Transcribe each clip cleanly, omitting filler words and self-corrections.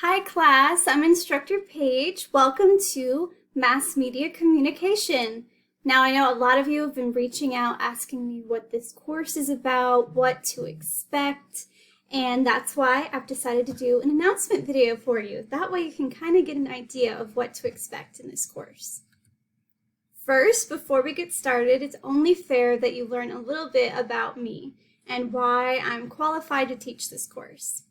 Hi class, I'm Instructor Paige. Welcome to Mass Media Communication. Now I know a lot of you have been reaching out asking me what this course is about, what to expect, and that's why I've decided to do an announcement video for you. That way you can kind of get an idea of what to expect in this course. First, before we get started, it's only fair that you learn a little bit about me and why I'm qualified to teach this course.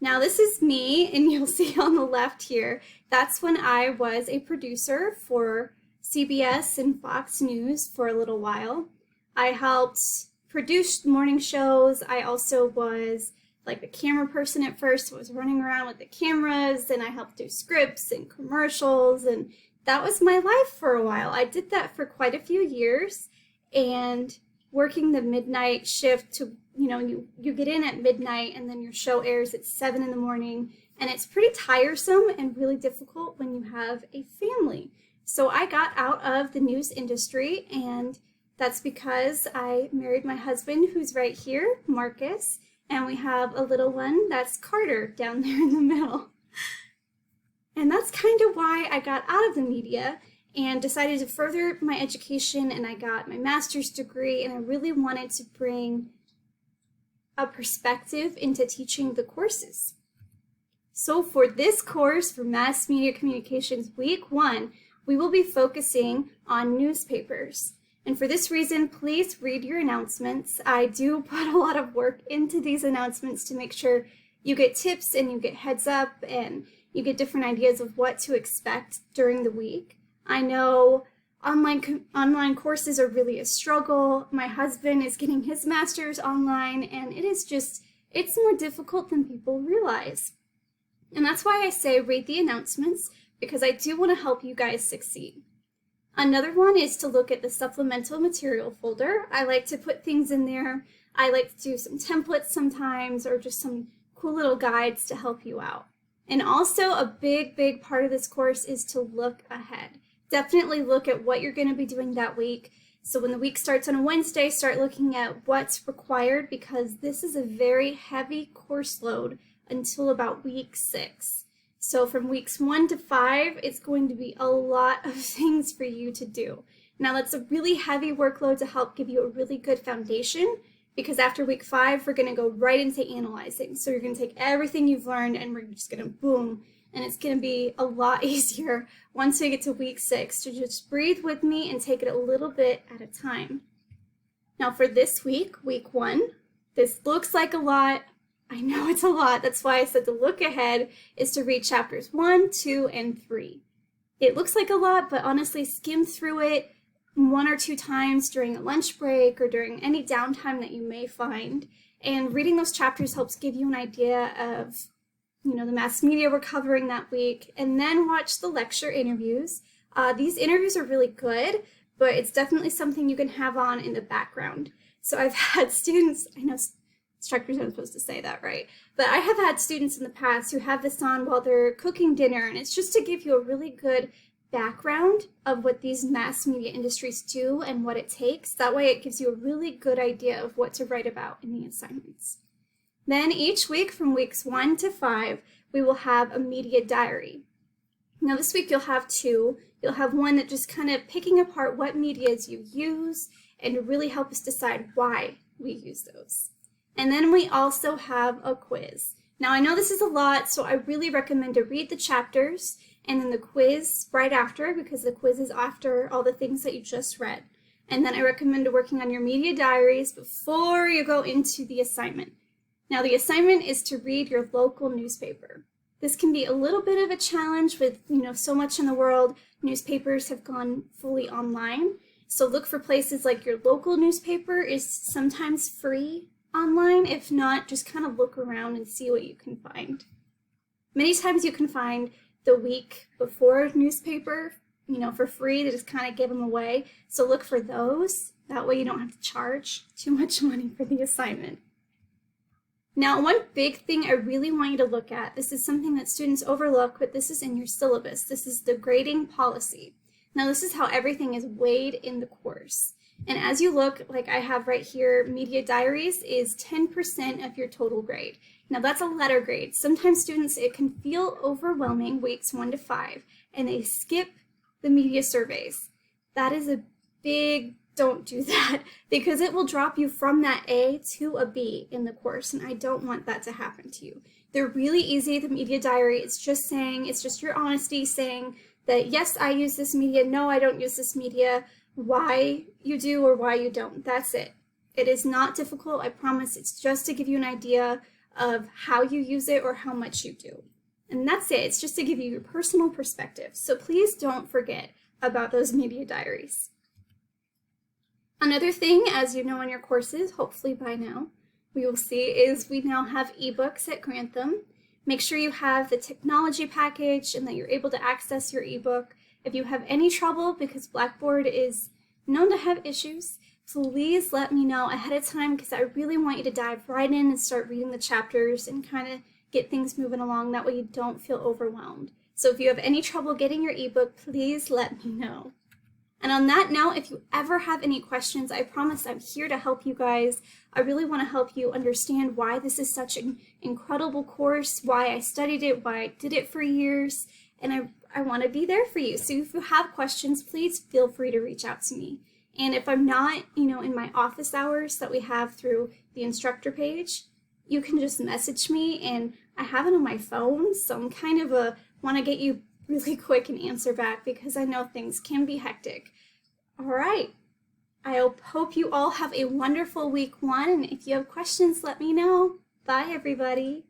Now this is me, and you'll see on the left here, that's when I was a producer for CBS and Fox News for a little while. I helped produce morning shows. I also was like the camera person at first. I was running around with the cameras, and I helped do scripts and commercials, and that was my life for a while. I did that for quite a few years, and working the midnight shift to, you get in at midnight and then your show airs at 7 in the morning, and it's pretty tiresome and really difficult when you have a family. So I got out of the news industry, and that's because I married my husband, who's right here, Marcus, and we have a little one, that's Carter, down there in the middle. And that's kind of why I got out of the media and decided to further my education, and I got my master's degree, and I really wanted to bring a perspective into teaching the courses. So for this course, for Mass Media Communications Week 1, we will be focusing on newspapers. And for this reason, please read your announcements. I do put a lot of work into these announcements to make sure you get tips and you get heads up and you get different ideas of what to expect during the week. I know online courses are really a struggle. My husband is getting his master's online, and it's more difficult than people realize. And that's why I say read the announcements, because I do want to help you guys succeed. Another one is to look at the supplemental material folder. I like to put things in there. I like to do some templates sometimes, or just some cool little guides to help you out. And also a big part of this course is to look ahead. Definitely look at what you're going to be doing that week. So when the week starts on a Wednesday, start looking at what's required, because this is a very heavy course load until about week 6. So from weeks 1 to 5, it's going to be a lot of things for you to do. Now that's a really heavy workload to help give you a really good foundation, because after week 5, we're going to go right into analyzing. So you're going to take everything you've learned and we're just going to boom. And it's going to be a lot easier once we get to week 6 to just breathe with me and take it a little bit at a time. Now for this week, week 1, this looks like a lot. I know it's a lot. That's why I said the look ahead is to read chapters 1, 2, and 3. It looks like a lot, but honestly, skim through it 1 or 2 times during a lunch break or during any downtime that you may find. And reading those chapters helps give you an idea of the mass media we're covering that week, and then watch the lecture interviews. These interviews are really good, but it's definitely something you can have on in the background. So I've had students, I know instructors aren't supposed to say that, right? But I have had students in the past who have this on while they're cooking dinner, and it's just to give you a really good background of what these mass media industries do and what it takes. That way it gives you a really good idea of what to write about in the assignments. Then each week from weeks 1 to 5, we will have a media diary. Now this week you'll have 2. You'll have one that just kind of picking apart what medias you use and to really help us decide why we use those. And then we also have a quiz. Now I know this is a lot, so I really recommend to read the chapters and then the quiz right after, because the quiz is after all the things that you just read. And then I recommend working on your media diaries before you go into the assignment. Now the assignment is to read your local newspaper. This can be a little bit of a challenge with, so much in the world. Newspapers have gone fully online. So look for places like your local newspaper is sometimes free online. If not, just kind of look around and see what you can find. Many times you can find the week before newspaper, for free. They just kind of give them away. So look for those. That way you don't have to charge too much money for the assignment. Now, one big thing I really want you to look at, this is something that students overlook, but this is in your syllabus. This is the grading policy. Now, this is how everything is weighed in the course. And as you look, like I have right here, media diaries is 10% of your total grade. Now that's a letter grade. Sometimes students, it can feel overwhelming weeks 1 to 5, and they skip the media surveys. That is a big don't do that, because it will drop you from that A to a B in the course, and I don't want that to happen to you. They're really easy, the media diary. It's just your honesty saying that yes, I use this media, no, I don't use this media, why you do or why you don't. That's it. It is not difficult, I promise. It's just to give you an idea of how you use it or how much you do. And that's it. It's just to give you your personal perspective. So please don't forget about those media diaries. Another thing, as you know in your courses, hopefully by now, we will see, is we now have ebooks at Grantham. Make sure you have the technology package and that you're able to access your ebook. If you have any trouble, because Blackboard is known to have issues, please let me know ahead of time, because I really want you to dive right in and start reading the chapters and kind of get things moving along. That way you don't feel overwhelmed. So if you have any trouble getting your ebook, please let me know. And on that note, if you ever have any questions, I promise I'm here to help you guys. I really want to help you understand why this is such an incredible course, why I studied it, why I did it for years, and I want to be there for you. So if you have questions, please feel free to reach out to me. And if I'm not, in my office hours that we have through the instructor page, you can just message me, and I have it on my phone, so I'm kind of want to get you really quick and answer back, because I know things can be hectic. All right. I hope you all have a wonderful week 1, and if you have questions, let me know. Bye, everybody.